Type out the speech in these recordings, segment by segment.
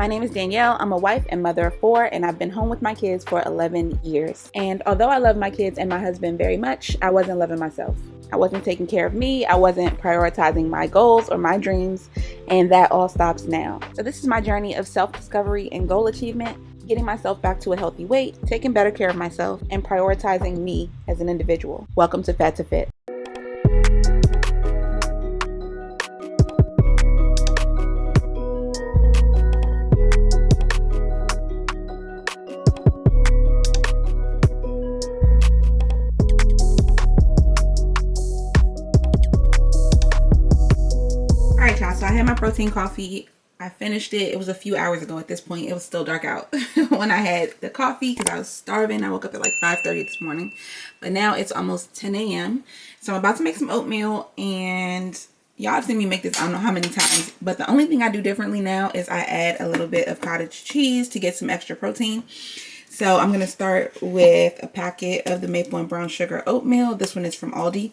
My name is Danielle. I'm a wife and mother of 4, and I've been home with my kids for 11 years. And although I love my kids and my husband very much, I wasn't loving myself. I wasn't taking care of me. I wasn't prioritizing my goals or my dreams, and that all stops now. So this is my journey of self-discovery and goal achievement, getting myself back to a healthy weight, taking better care of myself, and prioritizing me as an individual. Welcome to FATtoFit. Alright, y'all, so I had my protein coffee. I finished it. It was a few hours ago at this point. It was still dark out when I had the coffee because I was starving. I woke up at like 5:30 this morning. But now it's almost 10 a.m. So I'm about to make some oatmeal, and y'all have seen me make this I don't know how many times. But the only thing I do differently now is I add a little bit of cottage cheese to get some extra protein. So I'm going to start with a packet of the maple and brown sugar oatmeal. This one is from Aldi.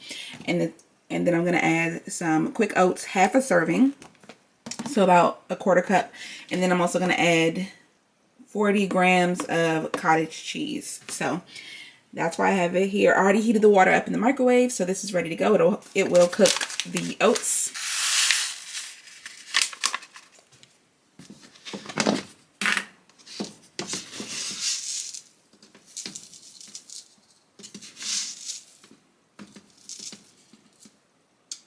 And then I'm going to add some quick oats, half a serving. So about a quarter cup. And then I'm also going to add 40 grams of cottage cheese. So that's why I have it here. I already heated the water up in the microwave, so this is ready to go. It will cook the oats.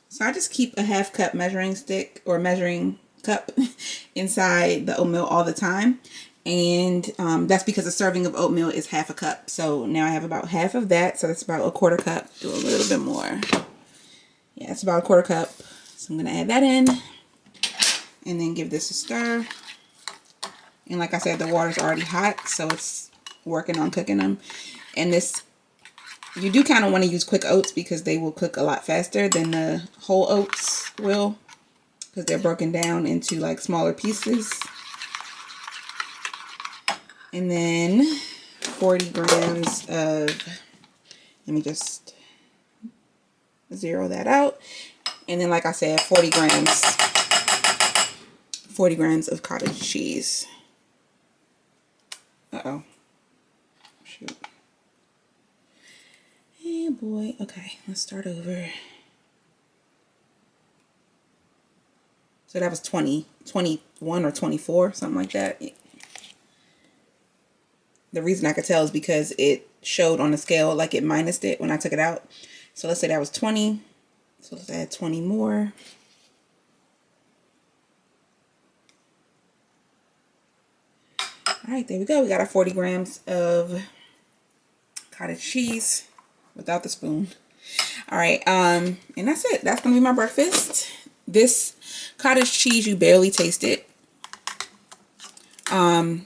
So I just keep a half cup measuring stick or measuring cup inside the oatmeal all the time. And that's because a serving of oatmeal is half a cup. So now I have about half of that. So that's about a quarter cup. Do a little bit more. Yeah, it's about a quarter cup. So I'm going to add that in. And then give this a stir. And like I said, the water's already hot. So it's working on cooking them. And this... You do kind of want to use quick oats because they will cook a lot faster than the whole oats will, because they're broken down into like smaller pieces. And then 40 grams of, let me just zero that out. And then like I said, 40 grams of cottage cheese. Uh-oh. Shoot. Hey boy. Okay, let's start over. So that was 21 or 24, something like that. The reason I could tell is because it showed on the scale like it minused it when I took it out. So let's say that was 20. So let's add 20 more. All right, there we go. We got our 40 grams of cottage cheese. Without the spoon. All right, and that's it. That's gonna be my breakfast. This cottage cheese, you barely taste it, but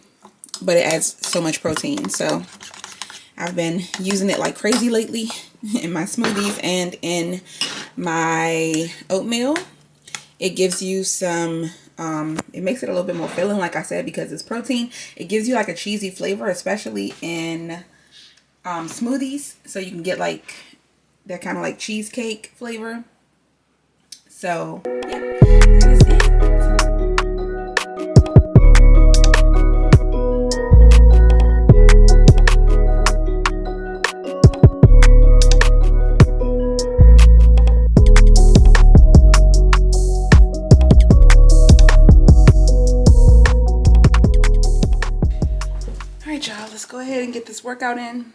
it adds so much protein. So I've been using it like crazy lately in my smoothies and in my oatmeal. It gives you some it makes it a little bit more filling, like I said, because it's protein. It gives you like a cheesy flavor, especially in smoothies, so you can get like that kind of like cheesecake flavor. So yeah, that is it. All right, y'all, let's go ahead and get this workout in.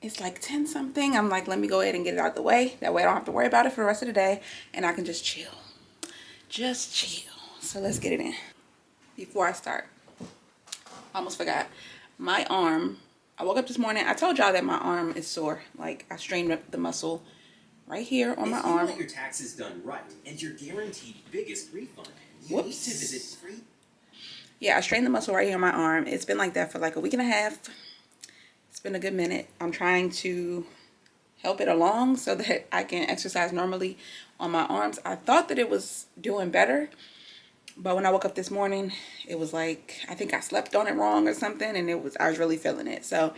It's like 10 something. I'm like, let me go ahead and get it out of the way. That way I don't have to worry about it for the rest of the day. And I can just chill. Just chill. So let's get it in. Before I start, I almost forgot. My arm, I woke up this morning. I told y'all that my arm is sore. Like, I strained up the muscle right here on my arm. If you want your taxes done right and your guaranteed biggest refund, you need to visit free. Yeah, I strained the muscle right here on my arm. It's been like that for like a week and a half. It's been a good minute. I'm trying to help it along so that I can exercise normally on my arms. I thought that it was doing better, but when I woke up this morning, it was like, I think I slept on it wrong or something, and I was really feeling it. So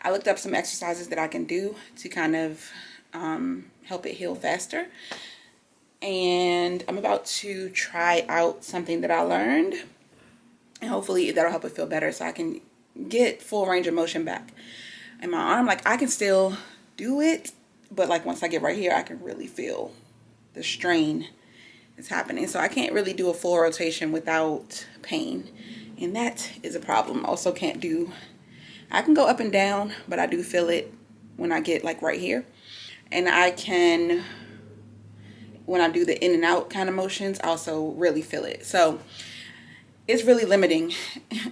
I looked up some exercises that I can do to kind of help it heal faster. and I'm about to try out something that I learned, and hopefully that'll help it feel better so I can get full range of motion back in my arm. Like, I can still do it, but like once I get right here, I can really feel the strain that's happening. So I can't really do a full rotation without pain, and that is a problem. Also can't do, I can go up and down, but I do feel it when I get like right here. And I can, when I do the in and out kind of motions, also really feel it. So it's really limiting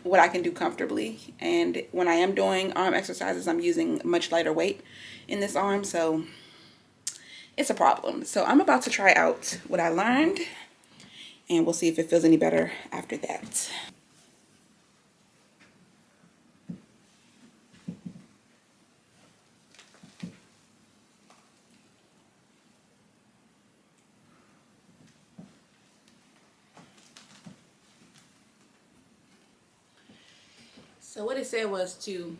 what I can do comfortably. And when I am doing arm exercises, I'm using much lighter weight in this arm, so it's a problem. So I'm about to try out what I learned, and we'll see if it feels any better after that. So what it said was to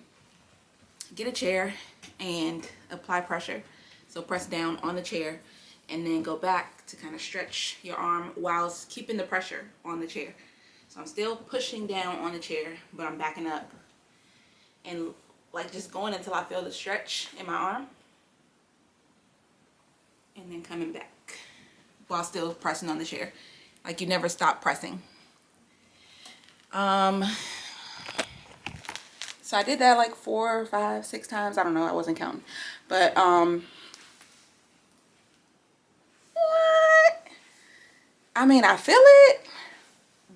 get a chair and apply pressure. So press down on the chair and then go back to kind of stretch your arm whilst keeping the pressure on the chair. So I'm still pushing down on the chair, but I'm backing up and like just going until I feel the stretch in my arm, and then coming back while still pressing on the chair. Like, you never stop pressing. So I did that like 4, 5, 6 times. I don't know. I wasn't counting. But, what? I mean, I feel it,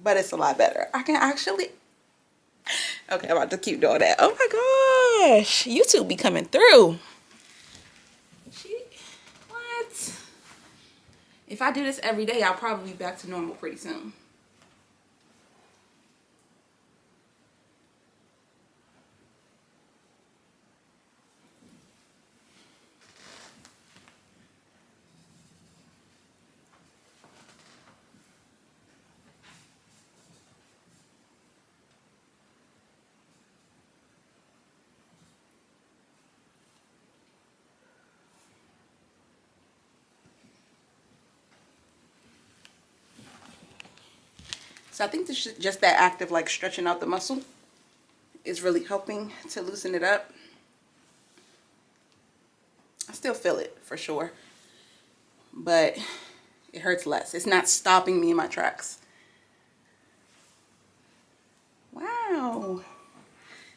but it's a lot better. I can actually... Okay, I'm about to keep doing that. Oh my gosh. YouTube be coming through. What? If I do this every day, I'll probably be back to normal pretty soon. So I think this is just that act of like stretching out the muscle is really helping to loosen it up. I still feel it for sure, but it hurts less. It's not stopping me in my tracks. Wow.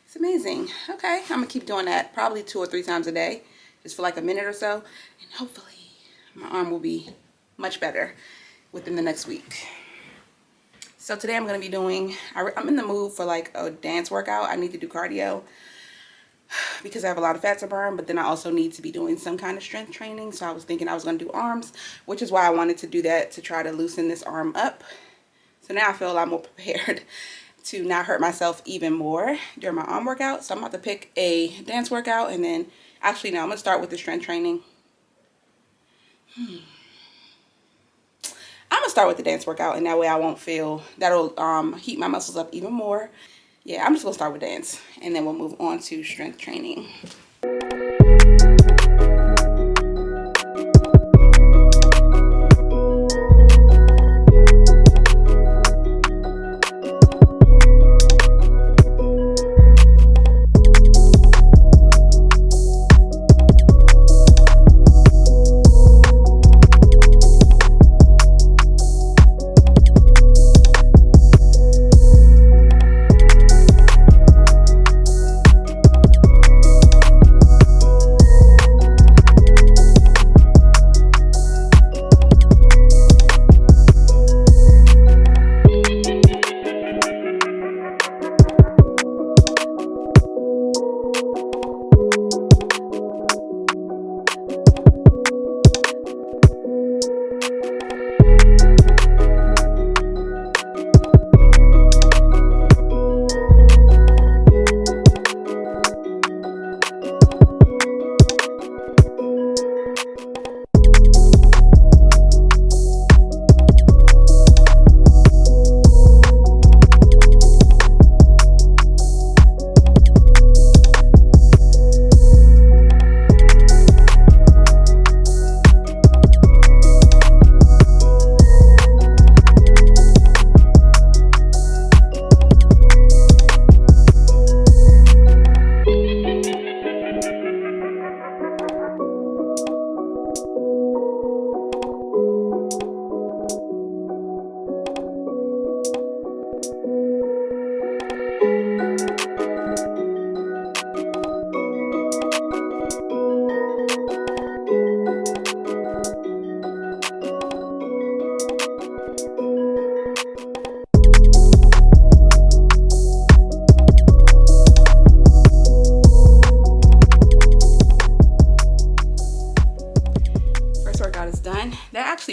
It's amazing. Okay, I'm gonna keep doing that probably 2 or 3 times a day, just for like a minute or so, and hopefully my arm will be much better within the next week. So today I'm going to be doing, I'm in the mood for like a dance workout. I need to do cardio because I have a lot of fat to burn, but then I also need to be doing some kind of strength training. So I was thinking I was going to do arms, which is why I wanted to do that, to try to loosen this arm up. So now I feel a lot more prepared to not hurt myself even more during my arm workout. So I'm about to pick a dance workout, and then actually no, I'm going to start with the strength training. I'm gonna start with the dance workout, and that way I won't feel, that'll heat my muscles up even more. Yeah, I'm just gonna start with dance, and then we'll move on to strength training.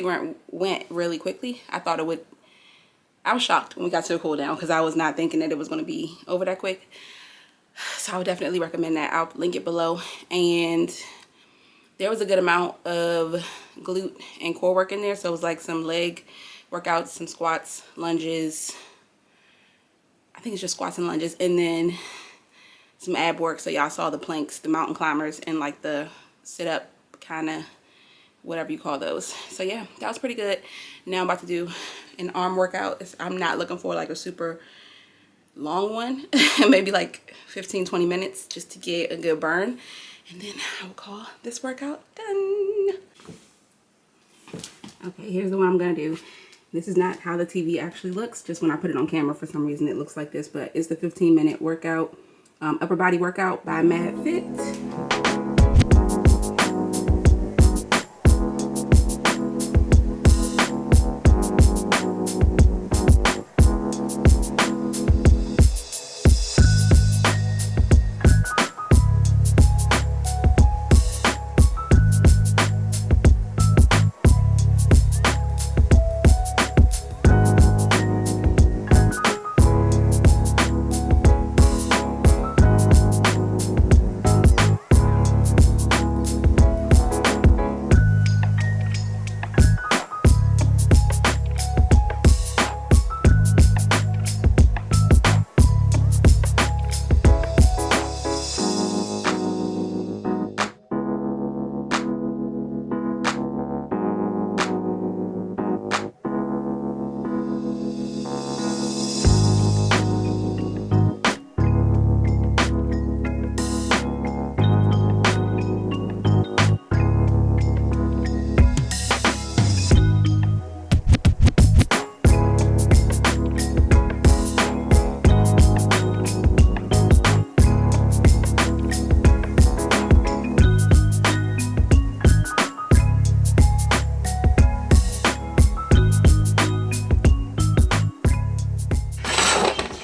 actually went really quickly. I thought it would. I was shocked when we got to the cool down because I was not thinking that it was going to be over that quick. So I would definitely recommend that. I'll link it below. And there was a good amount of glute and core work in there. So it was like some leg workouts, some squats, lunges. I think it's just squats and lunges. And then some ab work. So y'all saw the planks, the mountain climbers, and like the sit up kind of whatever you call those. So yeah, that was pretty good. Now I'm about to do an arm workout. I'm not looking for like a super long one. Maybe like 15-20 minutes just to get a good burn. And then I will call this workout done. Okay, here's the one I'm gonna do. This is not how the TV actually looks. Just when I put it on camera, for some reason it looks like this, but it's the 15-minute workout, upper body workout by MadFit.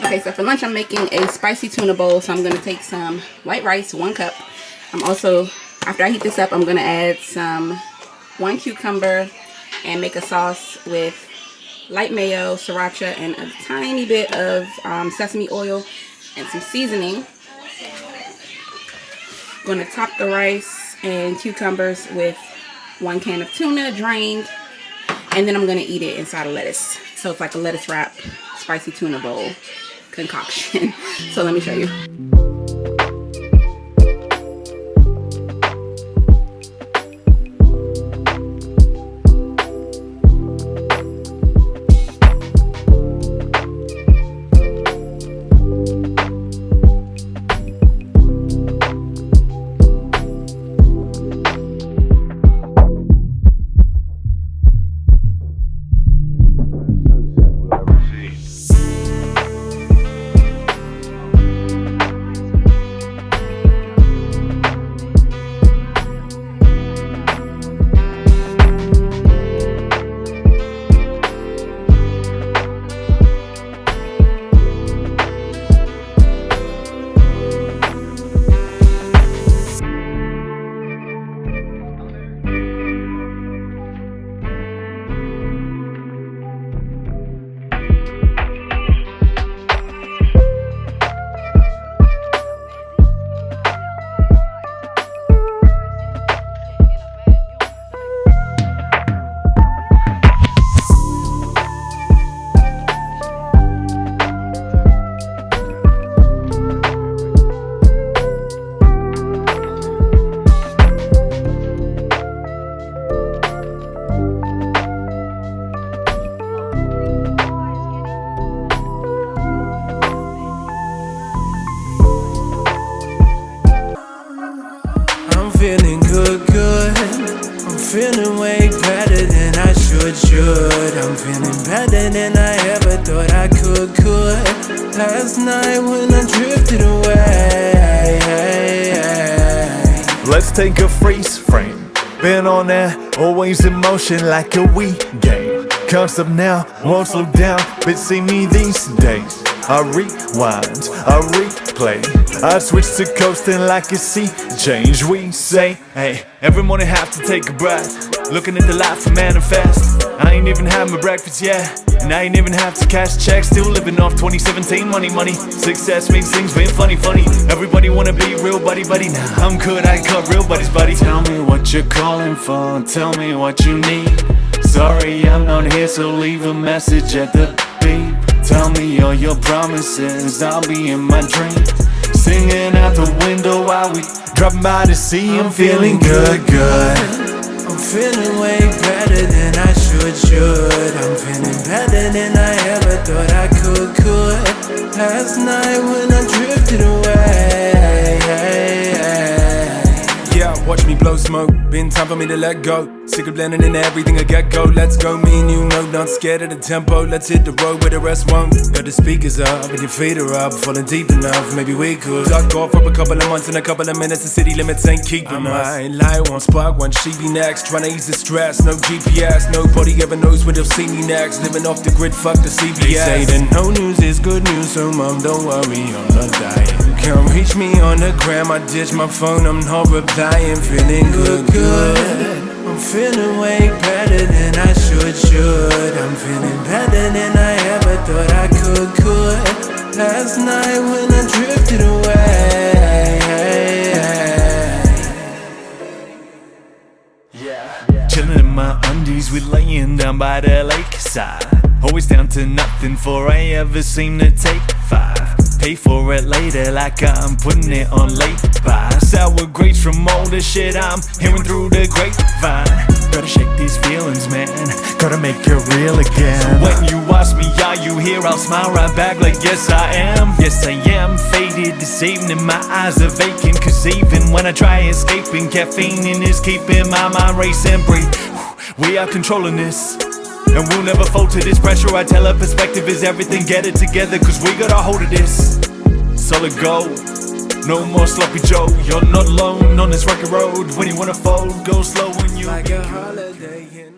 Okay, so for lunch I'm making a spicy tuna bowl. So I'm going to take some white rice, 1 cup. I'm also, after I heat this up, I'm going to add some 1 cucumber and make a sauce with light mayo, sriracha, and a tiny bit of sesame oil and some seasoning. I'm going to top the rice and cucumbers with 1 can of tuna drained, and then I'm going to eat it inside of lettuce. So it's like a lettuce wrap spicy tuna bowl concoction. So let me show you. feeling good. I'm feeling way better than I should. I'm feeling better than I ever thought I could. Last night when I drifted away. Let's take a freeze frame. Been on that, always in motion like a Wii game. Concept now, won't slow down, but see me these days. I rewind, I replay, I switch to coasting like a sea change. We say, hey, every morning have to take a breath. looking at the life I manifest. I ain't even had my breakfast yet, and I ain't even have to cash checks. Still living off 2017 money. Success makes things been funny. Everybody wanna be real buddy. Nah, I'm good, I cut real buddies, buddy. Tell me what you're calling for, tell me what you need. Sorry, I'm not here, so leave a message at the beep. Tell me all your promises, I'll be in my dream, singing out the window while we dropping by to see. I'm feeling good. I'm feeling way better than I should. I'm feeling better than I ever thought I could. Last night when I drifted away. Yeah, watch me blow smoke. Been time for me to let go. Sick of blending in everything I get go. Let's go, me and you know, not scared of the tempo. Let's hit the road where the rest won't. Got the speakers up and your feet are up. Falling deep enough, maybe we could duck off for a couple of months. In a couple of minutes, the city limits ain't keeping us. I might lie, one spark, one she be next. Trying to ease the stress, no GPS. Nobody ever knows when they'll see me next. Living off the grid, fuck the CBS. They say that no news is good news, so mom, don't worry, I'm not dying. Can't reach me on the gram, I ditch my phone, I'm not replying. Feeling good. I'm feeling way better than I should. I'm feeling better than I ever thought I could. Last night when I drifted away. Chilling in my undies, we laying down by the lakeside. Always down to nothing, for I ever seem to take 5. Pay for it later like I'm putting it on late buy. Sour grapes from all the shit I'm hearing through the grapevine. Gotta shake these feelings, man, gotta make it real again. so when you ask me, are you here? I'll smile right back like yes I am. Yes I am, faded this evening, my eyes are vacant. Cause even when I try escaping, caffeine is keeping my mind racing. Breathe, we are controlling this, and we'll never fold to this pressure. I tell her perspective is everything, get it together, cause we got a hold of this. Solid gold, no more sloppy Joe. You're not alone on this rocky road. When you wanna fold, go slow when you like a holiday.